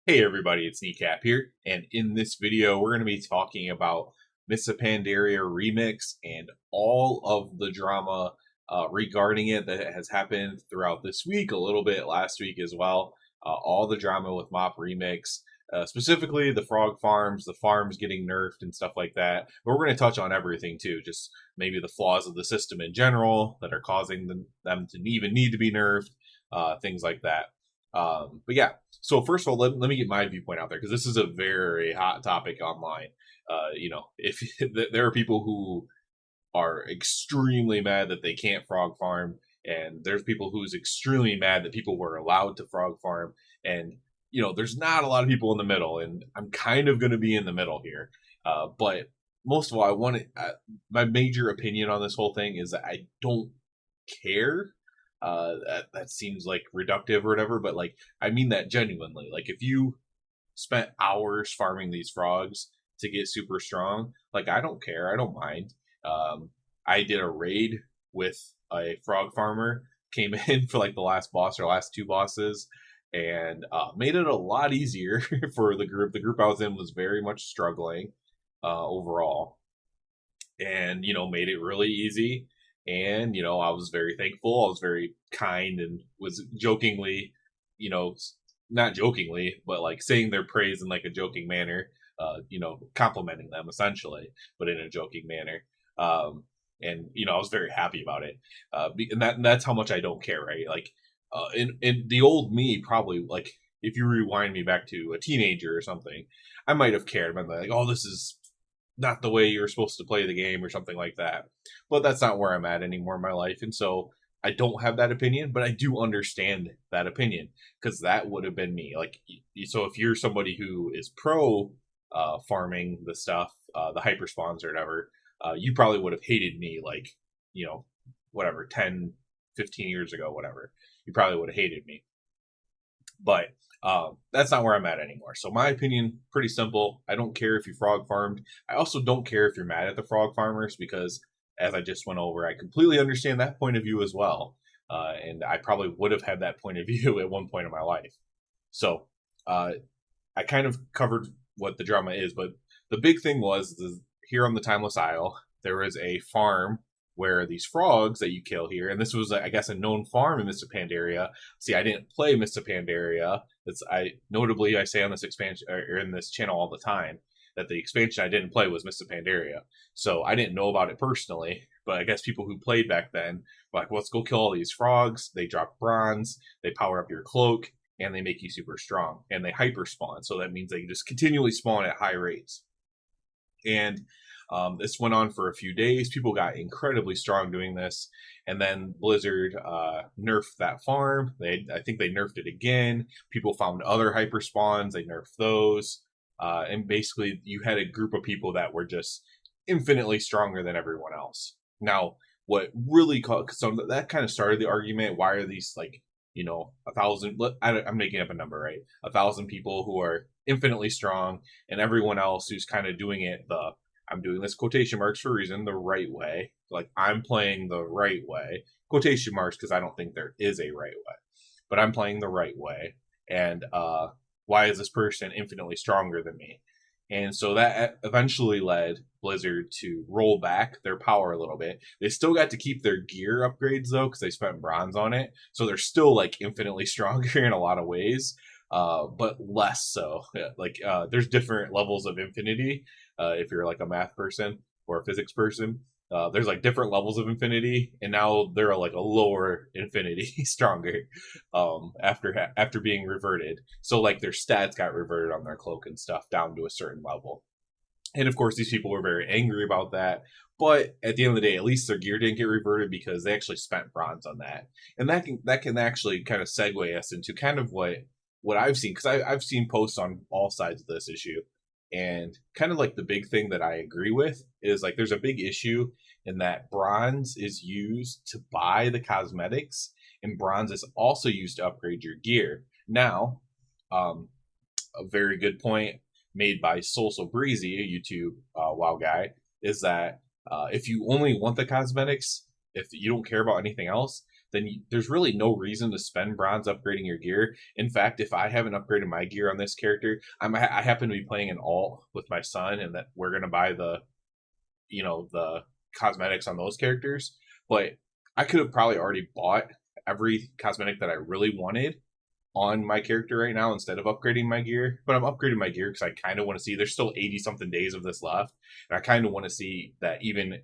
Hey everybody, it's Kneecap here, and in this video we're going to be talking about Miss Pandaria Remix and all of the drama regarding it that has happened throughout this week, a little bit last week as well. All the drama with MoP Remix, specifically the frog farms, the farms getting nerfed and stuff like that. But we're going to touch on everything too, just maybe the flaws of the system in general that are causing them to even need to be nerfed, things like that. But yeah, so first of all, let me get my viewpoint out there because this is a very hot topic online. If there are people who are extremely mad that they can't frog farm, and there's people who's extremely mad that people were allowed to frog farm, and there's not a lot of people in the middle, and I'm kind of going to be in the middle here. But most of all, my major opinion on this whole thing is that I don't care. That seems like reductive or whatever, but like I mean that genuinely. Like if you spent hours farming these frogs to get super strong, like I don't care, I don't mind. I did a raid with a frog farmer, came in for like the last boss or last two bosses, and made it a lot easier for the group. The group I was in was very much struggling overall, and made it really easy. And I was very thankful, I was very kind, and was jokingly, you know not jokingly, but like saying their praise in like a joking manner, complimenting them essentially, but in a joking manner. And I was very happy about it. And that's how much I don't care, right? Like in the old me, probably, like if you rewind me back to a teenager or something, I might have cared. I'm like, oh, this is not the way you're supposed to play the game or something like that. But that's not where I'm at anymore in my life. And so I don't have that opinion, but I do understand that opinion because that would have been me. Like, so if you're somebody who is pro farming the stuff, the hyper spawns or whatever, you probably would have hated me, like, you know, whatever, 10, 15 years ago, whatever. You probably would have hated me. But that's not where I'm at anymore. So my opinion, pretty simple. I don't care if you frog farmed. I also don't care if you're mad at the frog farmers because, as I just went over, I completely understand that point of view as well. And I probably would have had that point of view at one point in my life. So I kind of covered what the drama is, but the big thing was here on the Timeless Isle, there was a farm where these frogs that you kill here, and this was, I guess, a known farm in Mr. Pandaria. See, I didn't play Mr. Pandaria. I say on this expansion or in this channel all the time that the expansion I didn't play was Mr. Pandaria, so I didn't know about it personally. But I guess people who played back then were like, let's go kill all these frogs. They drop bronze, they power up your cloak, and they make you super strong, and they hyper spawn. So that means they just continually spawn at high rates. And this went on for a few days. People got incredibly strong doing this, and then Blizzard nerfed that farm. I think they nerfed it again. People found other hyper spawns. They nerfed those, and basically you had a group of people that were just infinitely stronger than everyone else. Now, what really so that kind of started the argument. Why are these, like, 1,000? I'm making up a number, right? 1,000 people who are infinitely strong, and everyone else who's kind of doing it I'm doing this quotation marks for a reason, the right way. Like, I'm playing the right way. Quotation marks because I don't think there is a right way. But I'm playing the right way. And why is this person infinitely stronger than me? And so that eventually led Blizzard to roll back their power a little bit. They still got to keep their gear upgrades, though, because they spent bronze on it. So they're still, like, infinitely stronger in a lot of ways, but less so. Like, there's different levels of infinity. If you're like a math person or a physics person, there's like different levels of infinity, and now they're like a lower infinity, stronger, after being reverted. So like their stats got reverted on their cloak and stuff down to a certain level. And of course, these people were very angry about that. But at the end of the day, at least their gear didn't get reverted because they actually spent bronze on that. And that can actually kind of segue us into kind of what I've seen, because I've seen posts on all sides of this issue. And kind of like the big thing that I agree with is, like, there's a big issue in that bronze is used to buy the cosmetics, and bronze is also used to upgrade your gear. Now, a very good point made by Soul So Breezy, a YouTube WoW guy, is that if you only want the cosmetics, if you don't care about anything else, then there's really no reason to spend bronze upgrading your gear. In fact, if I haven't upgraded my gear on this character, I happen to be playing an alt with my son, and that we're gonna buy the cosmetics on those characters. But I could have probably already bought every cosmetic that I really wanted on my character right now instead of upgrading my gear. But I'm upgrading my gear because I kind of want to see there's still 80 something days of this left. And I kind of want to see that even,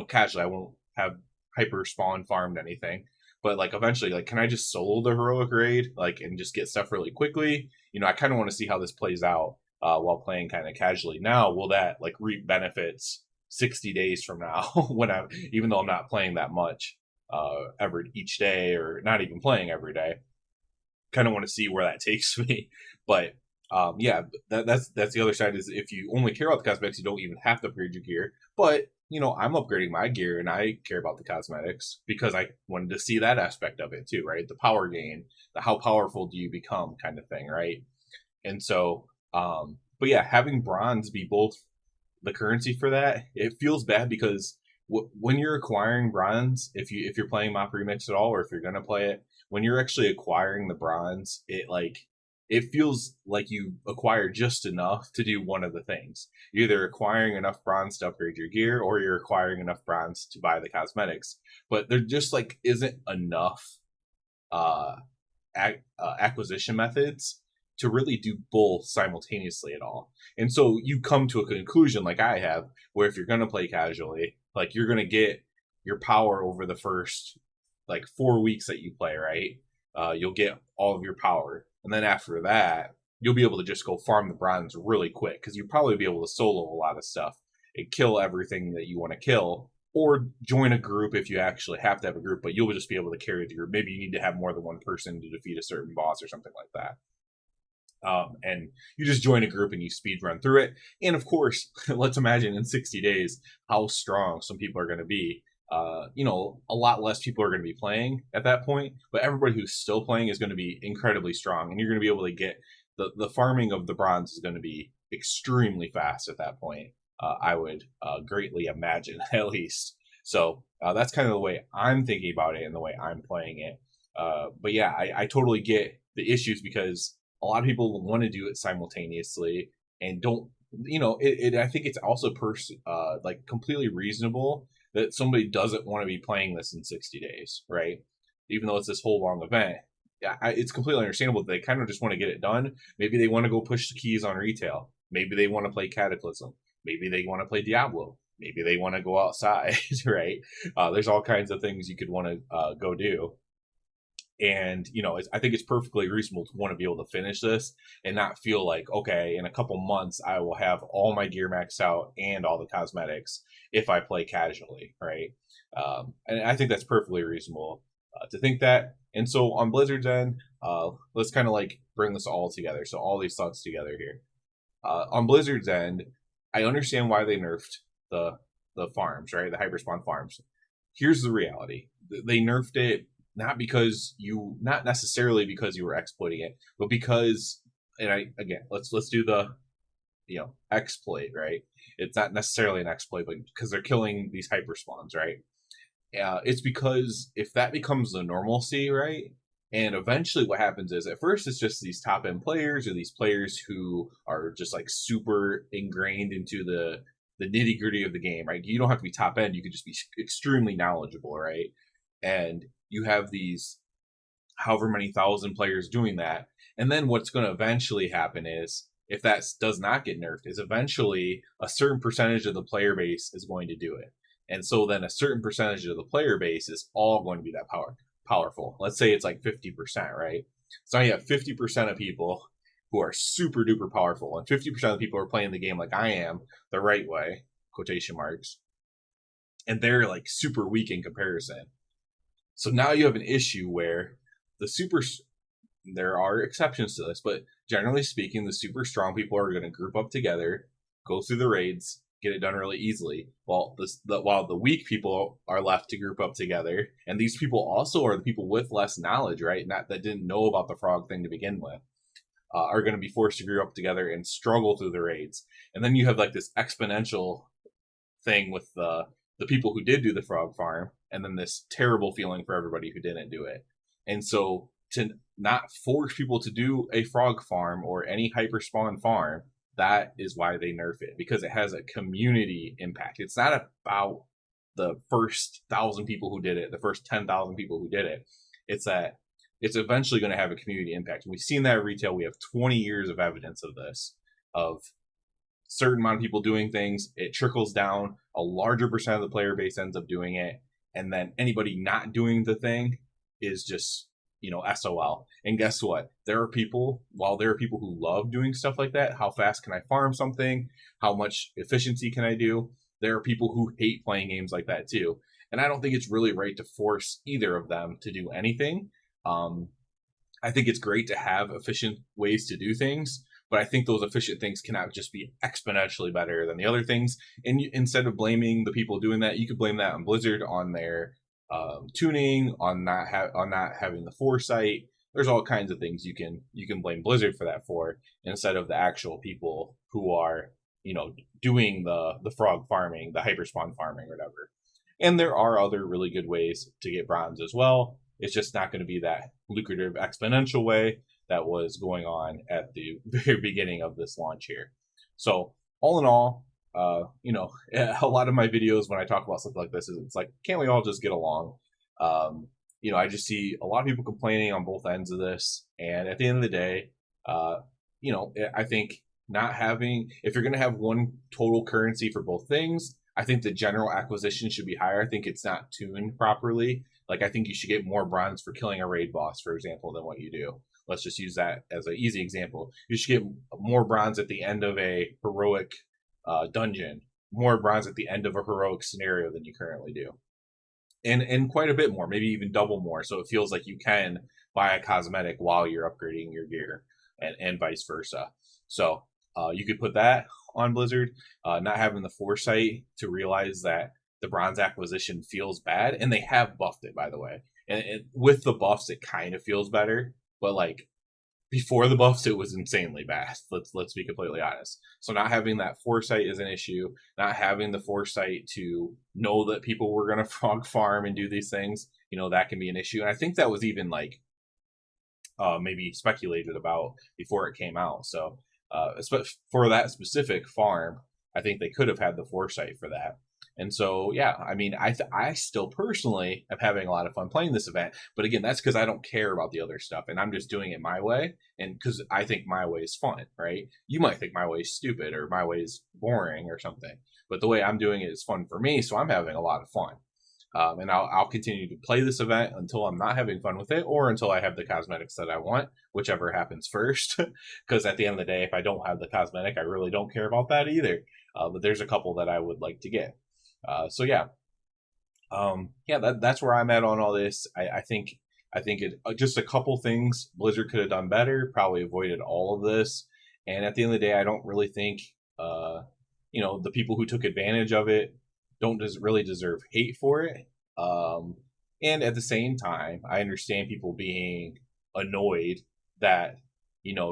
casually, I won't have hyper spawn farmed anything. But like eventually, like, can I just solo the heroic raid, like, and just get stuff really quickly? I kind of want to see how this plays out while playing kind of casually. Now, will that like reap benefits 60 days from now when even though I'm not playing that much each day, or not even playing every day? Kind of want to see where that takes me. But yeah, that's the other side, is if you only care about the cosmetics, you don't even have to upgrade your gear. But I'm upgrading my gear and I care about the cosmetics because I wanted to see that aspect of it too, right? The power gain, the how powerful do you become kind of thing, right? And so but yeah, having bronze be both the currency for that, it feels bad because when you're acquiring bronze, if you're playing MoP Remix at all, or if you're gonna play it, when you're actually acquiring the bronze, it feels like you acquire just enough to do one of the things. You're either acquiring enough bronze to upgrade your gear, or you're acquiring enough bronze to buy the cosmetics. But there just like isn't enough acquisition methods to really do both simultaneously at all. And so you come to a conclusion like I have, where if you're going to play casually, like, you're going to get your power over the first like 4 weeks that you play, right? You'll get all of your power. And then after that, you'll be able to just go farm the bronze really quick, because you'll probably be able to solo a lot of stuff and kill everything that you want to kill, or join a group if you actually have to have a group, but you'll just be able to carry the group. Maybe you need to have more than one person to defeat a certain boss or something like that. And you just join a group and you speed run through it. And of course, let's imagine in 60 days how strong some people are going to be. A lot less people are going to be playing at that point, but everybody who's still playing is going to be incredibly strong, and you're going to be able to get the farming of the bronze is going to be extremely fast at that point. I would greatly imagine, at least. So that's kind of the way I'm thinking about it and the way I'm playing it. But yeah, I totally get the issues, because a lot of people want to do it simultaneously and don't, I think it's also like completely reasonable that somebody doesn't want to be playing this in 60 days, right? Even though it's this whole long event. Yeah, it's completely understandable that they kind of just want to get it done. Maybe they want to go push the keys on retail. Maybe they want to play Cataclysm. Maybe they want to play Diablo. Maybe they want to go outside, right? There's all kinds of things you could want to go do. And I think it's perfectly reasonable to want to be able to finish this and not feel like, okay, in a couple months I will have all my gear maxed out and all the cosmetics if I play casually, right? And I think that's perfectly reasonable to think that. And so on Blizzard's end, let's kind of like bring this all together, so all these thoughts together here. On Blizzard's end, I understand why they nerfed the farms, right? The hyperspawn farms. Here's the reality: they nerfed it not necessarily because you were exploiting it, but because, and let's do the exploit, right? It's not necessarily an exploit, but because they're killing these hyperspawns, right? It's because if that becomes the normalcy, right? And eventually what happens is, at first it's just these top end players, or these players who are just like super ingrained into the nitty gritty of the game, right? You don't have to be top end. You could just be extremely knowledgeable, right? And you have these however many thousand players doing that. And then what's going to eventually happen is, if that does not get nerfed, is eventually a certain percentage of the player base is going to do it. And so then a certain percentage of the player base is all going to be that powerful. Let's say it's like 50%, right? So you have 50% of people who are super duper powerful, and 50% of the people are playing the game like I am, the right way, quotation marks, and they're like super weak in comparison. So now you have an issue where there are exceptions to this, but generally speaking, the super strong people are going to group up together, go through the raids, get it done really easily, while the weak people are left to group up together. And these people also are the people with less knowledge, right? That didn't know about the frog thing to begin with, are going to be forced to group up together and struggle through the raids. And then you have like this exponential thing with the people who did do the frog farm, and then this terrible feeling for everybody who didn't do it. And so to not force people to do a frog farm or any hyperspawn farm, that is why they nerf it, because it has a community impact. It's not about the first 1,000 people who did it, the first 10,000 people who did it. It's that it's eventually going to have a community impact. And we've seen that at retail. We have 20 years of evidence of this, of certain amount of people doing things. It trickles down. A larger percent of the player base ends up doing it. And then anybody not doing the thing is just, SOL. And guess what? While there are people who love doing stuff like that, how fast can I farm something? How much efficiency can I do? There are people who hate playing games like that too. And I don't think it's really right to force either of them to do anything. I think it's great to have efficient ways to do things, but I think those efficient things cannot just be exponentially better than the other things. And instead of blaming the people doing that, you could blame that on Blizzard, on their tuning, on not having the foresight. There's all kinds of things you can blame Blizzard for that for, instead of the actual people who are doing the frog farming, the hyperspawn farming, or whatever. And there are other really good ways to get bronze as well. It's just not going to be that lucrative exponential way that was going on at the very beginning of this launch here. So all in all, a lot of my videos when I talk about something like this is, it's like, can't we all just get along? I just see a lot of people complaining on both ends of this. And at the end of the day, I think if you're going to have one total currency for both things, I think the general acquisition should be higher. I think it's not tuned properly. Like, I think you should get more bronze for killing a raid boss, for example, than what you do. Let's just use that as an easy example. You should get more bronze at the end of a heroic dungeon, more bronze at the end of a heroic scenario than you currently do. And quite a bit more, maybe even double more. So it feels like you can buy a cosmetic while you're upgrading your gear, and vice versa. So you could put that on Blizzard, not having the foresight to realize that the bronze acquisition feels bad. And they have buffed it, by the way. And with the buffs, it kind of feels better. But like before the buffs, it was insanely bad. Let's be completely honest. So not having that foresight is an issue. Not having the foresight to know that people were going to frog farm and do these things, that can be an issue. And I think that was even like maybe speculated about before it came out. So for that specific farm, I think they could have had the foresight for that. And so, yeah, I mean, I still personally am having a lot of fun playing this event. But again, that's because I don't care about the other stuff, and I'm just doing it my way. And because I think my way is fun, right? You might think my way is stupid or my way is boring or something. But the way I'm doing it is fun for me, so I'm having a lot of fun. And I'll continue to play this event until I'm not having fun with it, or until I have the cosmetics that I want, whichever happens first. Because at the end of the day, if I don't have the cosmetic, I really don't care about that either. But there's a couple that I would like to get. That's where I'm at on all this. I think it just a couple things Blizzard could have done better, probably avoided all of this. And at the end of the day, I don't really think, the people who took advantage of it don't really deserve hate for it. And at the same time, I understand people being annoyed that,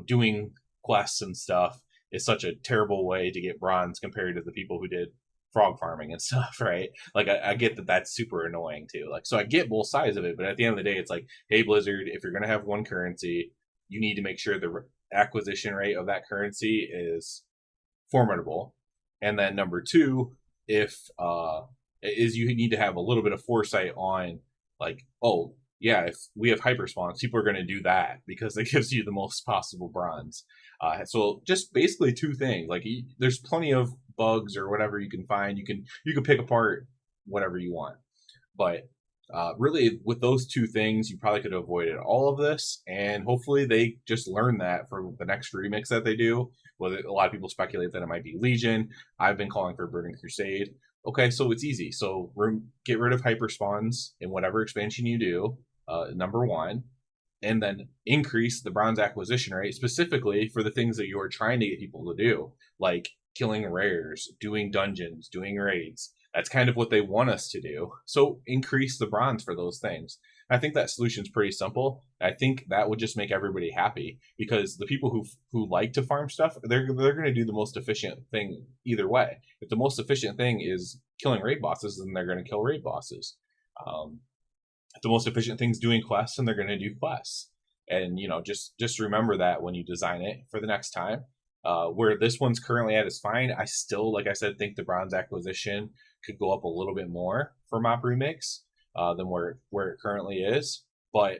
doing quests and stuff is such a terrible way to get bronze compared to the people who did frog farming and stuff, right? Like, I get that that's super annoying too. Like, so I get both sides of it, but at the end of the day, it's like, hey, Blizzard, if you're going to have one currency, you need to make sure the acquisition rate of that currency is formidable. And then number two, is you need to have a little bit of foresight on, like, oh yeah, if we have hyperspawns, people are going to do that because it gives you the most possible bronze. So just basically two things. Like, there's plenty of bugs or whatever you can find. You can pick apart whatever you want, but really with those two things, you probably could have avoided all of this. And hopefully they just learn that for the next remix that they do. Well, a lot of people speculate that it might be Legion. I've been calling for Burning Crusade. Okay, so it's easy. So get rid of hyperspawns in whatever expansion you do, number one, and then increase the bronze acquisition rate specifically for the things that you are trying to get people to do, like killing rares, doing dungeons, doing raids. That's kind of what they want us to do. So increase the bronze for those things. I think that solution's pretty simple. I think that would just make everybody happy, because the people who like to farm stuff, they're going to do the most efficient thing either way. If the most efficient thing is killing raid bosses, then they're going to kill raid bosses. The most efficient thing's doing quests, and they're going to do quests. And just remember that when you design it for the next time. Where this one's currently at is fine. I still, like I said, think the bronze acquisition could go up a little bit more for MoP remix than where it currently is. But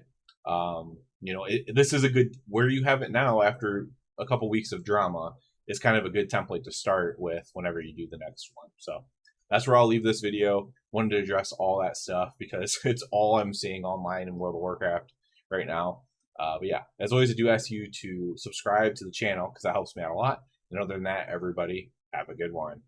this is a good, where you have it now after a couple weeks of drama is kind of a good template to start with whenever you do the next one. So that's where I'll leave this video. Wanted to address all that stuff because it's all I'm seeing online in World of Warcraft right now. But yeah, as always, I do ask you to subscribe to the channel because that helps me out a lot. And other than that, everybody, have a good one.